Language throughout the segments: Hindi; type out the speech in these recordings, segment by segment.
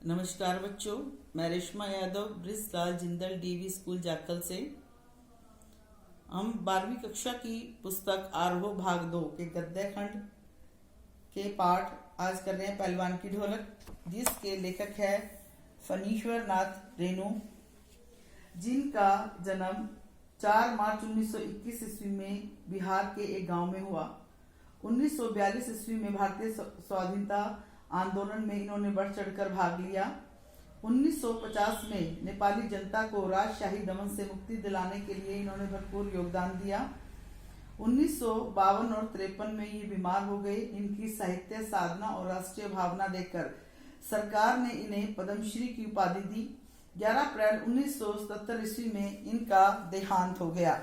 नमस्कार बच्चों, मैं रेशमा यादव ब्रिजलाल जिंदल डीवी स्कूल जाखल से। हम 12वीं कक्षा की पुस्तक आरोह भाग 2 के गद्य खंड के पाठ आज कर रहे हैं पहलवान की ढोलक, जिसके लेखक है फणीश्वर नाथ रेणु, जिनका जन्म 4 मार्च 1921 ईस्वी में बिहार के एक गांव में हुआ। 1942 ईस्वी में भारतीय स्वाधीनता आंदोलन में इन्होंने बढ़ चढ़कर भाग लिया। 1950 में नेपाली जनता को राजशाही दमन से मुक्ति दिलाने के लिए इन्होंने भरपूर योगदान दिया। 1952 और 53 में ये बीमार हो गए। इनकी साहित्य साधना और राष्ट्रीय भावना देखकर सरकार ने इन्हें पद्मश्री की उपाधि दी। 11 अप्रैल 1977 ईस्वी में इनका देहांत हो गया।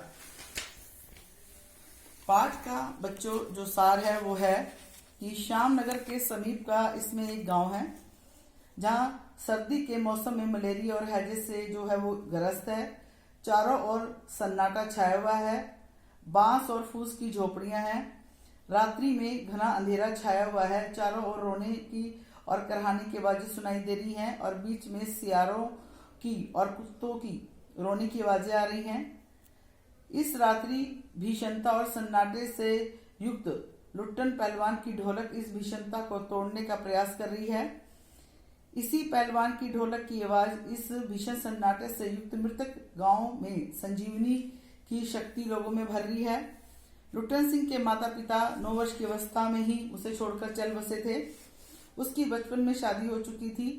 पाठ का बच्चों जो सार है वो है कि श्यामनगर के समीप का इसमें एक गांव है, जहां सर्दी के मौसम में मलेरिया और हैजे से जो है वो ग्रस्त है। चारों ओर सन्नाटा छाया हुआ है। बांस और फूस की झोपड़ियां हैं। रात्रि में घना अंधेरा छाया हुआ है। चारों ओर रोने की और करहाने की आवाजें सुनाई दे रही हैं और बीच में सियारों की और कुत्तों की रोने की आवाजें आ रही हैं। इस रात्रि भीषणता और सन्नाटे से युक्त लुट्टन पहलवान की ढोलक इस भीषणता को तोड़ने का प्रयास कर रही है। इसी पहलवान की ढोलक की आवाज इस भीषण सन्नाटे से युक्त मृतक गांव में संजीवनी की शक्ति लोगों में भर रही है। लुट्टन सिंह के माता पिता 9 वर्ष की अवस्था में ही उसे छोड़कर चल बसे थे। उसकी बचपन में शादी हो चुकी थी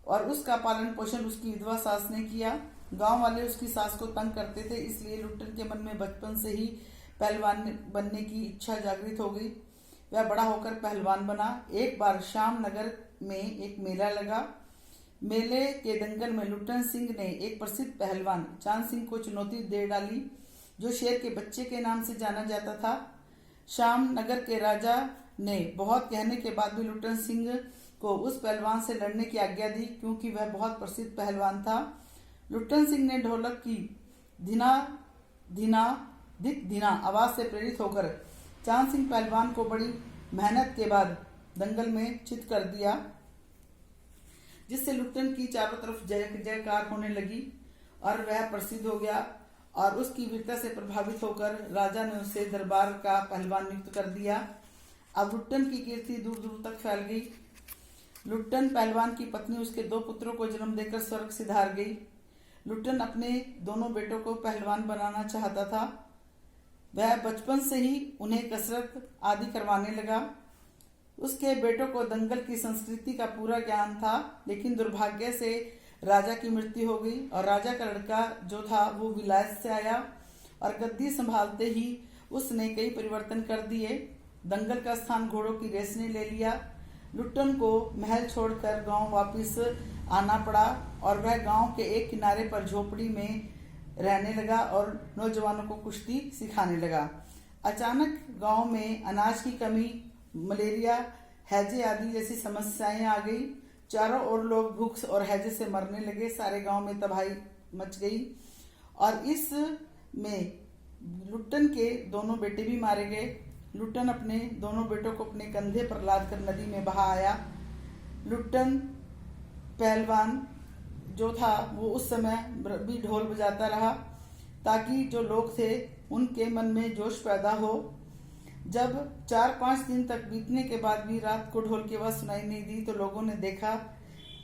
और उसका पालन पोषण उसकी विधवा सास ने किया। गांव वाले उसकी सास को तंग करते थे, इसलिए लुट्टन के मन में बचपन से ही पहलवान बनने की इच्छा जागृत हो गई। वह बड़ा होकर पहलवान बना। एक बार श्यामनगर में एक मेला लगा। मेले के दंगल में लुट्टन सिंह ने एक प्रसिद्ध पहलवान चांद सिंह को चुनौती दे डाली, जो शेर के बच्चे के नाम से जाना जाता था। श्यामनगर के राजा ने बहुत कहने के बाद भी लुट्टन सिंह को उस पहलवान से लड़ने की आज्ञा दी, क्योंकि वह बहुत प्रसिद्ध पहलवान था। लुट्टन सिंह ने ढोलक की धीना धीना धिक धीना आवाज से प्रेरित होकर चांद सिंह पहलवान को बड़ी मेहनत के बाद दंगल में चित कर दिया, जिससे लुट्टन की चारों तरफ जय जयकार होने लगी और वह प्रसिद्ध हो गया। और उसकी वीरता से प्रभावित होकर राजा ने उसे दरबार का पहलवान नियुक्त कर दिया। अब लुट्टन की कीर्ति दूर दूर तक फैल गई। लुट्टन पहलवान की पत्नी उसके 2 पुत्रों को जन्म देकर स्वर्ग सिधार गई। लुट्टन अपने दोनों बेटों को पहलवान बनाना चाहता था। वह बचपन से ही उन्हें कसरत आदि करवाने लगा। उसके बेटों को दंगल की संस्कृति का पूरा ज्ञान था, लेकिन दुर्भाग्य से राजा की मृत्यु हो गई और राजा का लड़का जो था वो विलायत से आया और गद्दी संभालते ही उसने कई परिवर्तन कर दिए। दंगल का स्थान घोड़ों की रेस ने ले लिया। लुट्टन को महल छोड़कर गांव वापस आना पड़ा और वह गांव के एक किनारे पर झोपड़ी में रहने लगा और नौजवानों को कुश्ती सिखाने लगा। अचानक गांव में अनाज की कमी, मलेरिया, हैजे आदि जैसी समस्याएं आ गई। चारों ओर लोग भूख और हैजे से मरने लगे। सारे गांव में तबाही मच गई और इस में लुट्टन के दोनों बेटे भी मारे गए। लुट्टन अपने दोनों बेटों को अपने कंधे पर लाद कर नदी में बहा आया। लुट्टन पहलवान जो था वो उस समय भी ढोल बजाता रहा, ताकि जो लोग थे उनके मन में जोश पैदा हो। जब 4-5 दिन तक बीतने के बाद भी रात को ढोल की आवाज सुनाई नहीं दी, तो लोगों ने देखा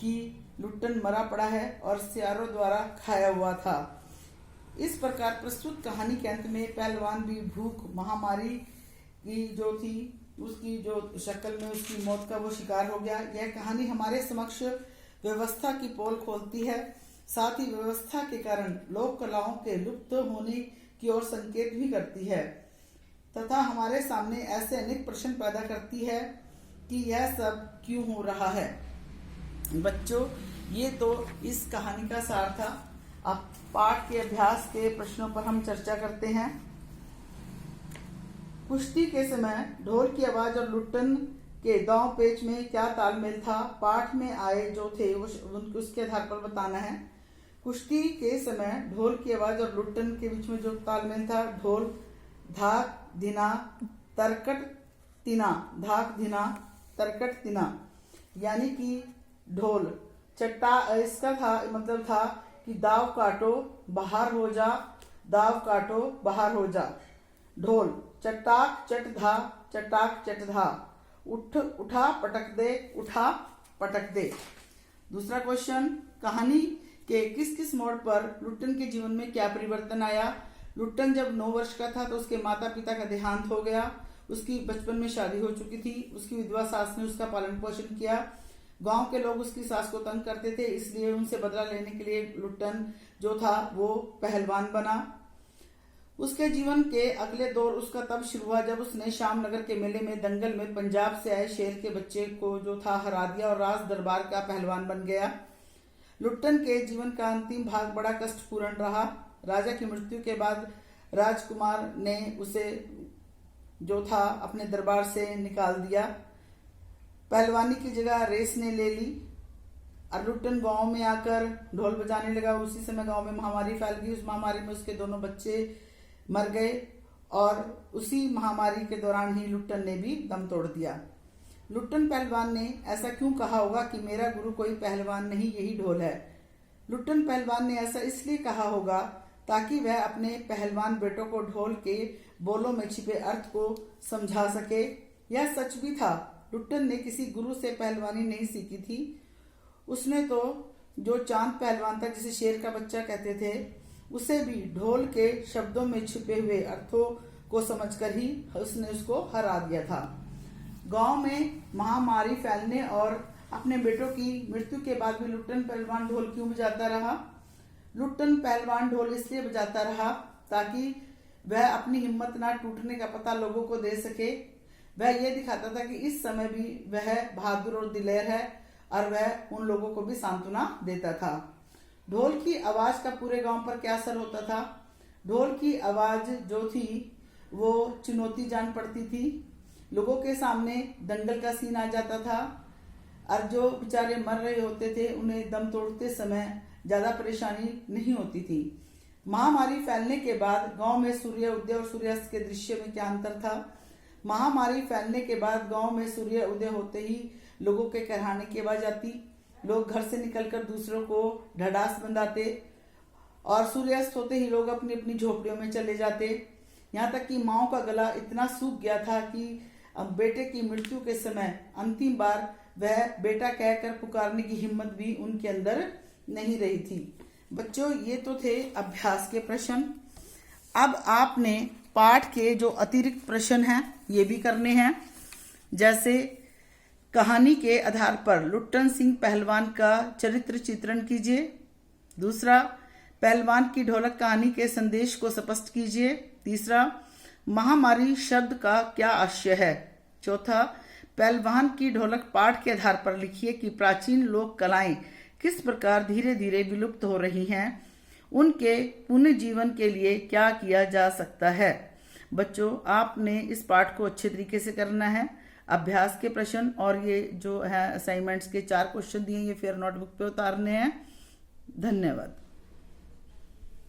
कि लुट्टन मरा पड़ा है और सियारों द्वारा खाया हुआ था। इस प्रकार प्रस्तुत कहानी के अंत में पहलवान भी भूख, महामारी की जो थी उसकी जो शक्ल में उसकी मौत का वो शिकार हो गया। यह कहानी हमारे समक्ष व्यवस्था की पोल खोलती है, साथ ही व्यवस्था के कारण लोक कलाओं के लुप्त होने की ओर संकेत भी करती है तथा हमारे सामने ऐसे अनेक प्रश्न पैदा करती है कि यह सब क्यों हो रहा है। बच्चों, ये तो इस कहानी का सार था। अब पाठ के अभ्यास के प्रश्नों पर हम चर्चा करते हैं। कुश्ती के समय ढोल की आवाज और लुट्टन के दांव पेच में क्या तालमेल था, पाठ में आए जो थे उसके आधार पर बताना है। कुश्ती के समय ढोल की आवाज और लुट्टन के बीच में जो तालमेल था, ढोल धाक धिना तरकट तिना, धाक धिना तरकट तिना, यानी कि ढोल। इसका था मतलब था कि दाव काटो बाहर हो जा, दाव काटो बाहर हो जा। ढोल। चटाक चटधा, चटाक चटधा। उठा पटक दे, उठा पटक दे। दूसरा क्वेश्चन, कहानी के किस किस मोड़ पर लुट्टन के जीवन में क्या परिवर्तन आया? लुट्टन जब 9 वर्ष का था तो उसके माता पिता का देहांत हो गया। उसकी बचपन में शादी हो चुकी थी। उसकी विधवा सास ने उसका पालन पोषण किया। गांव के लोग उसकी सास को तंग करते थे, इसलिए उनसे बदला लेने के लिए लुट्टन जो था वो पहलवान बना। उसके जीवन के अगले दौर उसका तब शुरू हुआ जब उसने श्यामनगर के मेले में दंगल में पंजाब से आए शेर के बच्चे को जो था हरा दिया और राज दरबार का पहलवान बन गया। लुट्टन के जीवन का अंतिम भाग बड़ा कष्टपूर्ण रहा। राजा की मृत्यु के बाद राजकुमार ने उसे जो था अपने दरबार से निकाल दिया। पहलवानी की जगह रेस ने ले ली और लुट्टन गांव में आकर ढोल बजाने लगा। उसी समय गांव में महामारी फैल गई। उस महामारी में उसके दोनों बच्चे मर गए और उसी महामारी के दौरान ही लुट्टन ने भी दम तोड़ दिया। लुट्टन पहलवान ने ऐसा क्यों कहा होगा कि मेरा गुरु कोई पहलवान नहीं, यही ढोल है? लुट्टन पहलवान ने ऐसा इसलिए कहा होगा ताकि वह अपने पहलवान बेटों को ढोल के बोलों में छिपे अर्थ को समझा सके। यह सच भी था। लुट्टन ने किसी गुरु से पहलवानी नहीं सीखी थी। उसने तो जो चांद पहलवान था, जिसे शेर का बच्चा कहते थे, उसे भी ढोल के शब्दों में छिपे हुए अर्थों को समझकर ही उसने उसको हरा दिया था। गांव में महामारी फैलने और अपने बेटों की मृत्यु के बाद भी लुट्टन पहलवान ढोल क्यों बजाता रहा? लुट्टन पहलवान ढोल इसलिए बजाता रहा ताकि वह अपनी हिम्मत ना टूटने का पता लोगों को दे सके। वह यह दिखाता था कि इस समय भी वह बहादुर और दिलेर है और वह उन लोगों को भी सांत्वना देता था। ढोल की आवाज का पूरे गांव पर क्या असर होता था? ढोल की आवाज जो थी वो चुनौती जान पड़ती थी। लोगों के सामने दंगल का सीन आ जाता था और जो बेचारे मर रहे होते थे उन्हें दम तोड़ते समय ज्यादा परेशानी नहीं होती थी। महामारी फैलने के बाद गांव में सूर्य उदय और सूर्यास्त के दृश्य में क्या अंतर था? महामारी फैलने के बाद गांव में सूर्य उदय होते ही लोगों के कहराने की आवाज आती। लोग घर से निकलकर दूसरों को ढाढ़स बंधाते और सूर्यास्त होते ही लोग अपनी अपनी झोपड़ियों में चले जाते। यहाँ तक कि माओ का गला इतना सूख गया था कि अब बेटे की मृत्यु के समय अंतिम बार वह बेटा कहकर पुकारने की हिम्मत भी उनके अंदर नहीं रही थी। बच्चों, ये तो थे अभ्यास के प्रश्न। अब आपने पाठ के जो अतिरिक्त प्रश्न हैं ये भी करने हैं। जैसे कहानी के आधार पर लुट्टन सिंह पहलवान का चरित्र चित्रण कीजिए। दूसरा, पहलवान की ढोलक कहानी के संदेश को स्पष्ट कीजिए। तीसरा, महामारी शब्द का क्या आशय है? चौथा, पहलवान की ढोलक पाठ के आधार पर लिखिए कि प्राचीन लोक कलाएं किस प्रकार धीरे धीरे विलुप्त हो रही हैं। उनके पुनर्जीवन के लिए क्या किया जा सकता है? बच्चों, आपने इस पाठ को अच्छे तरीके से करना है। अभ्यास के प्रश्न और ये जो है असाइनमेंट्स के 4 क्वेश्चन दिए ये फिर नोटबुक पे उतारने हैं। धन्यवाद।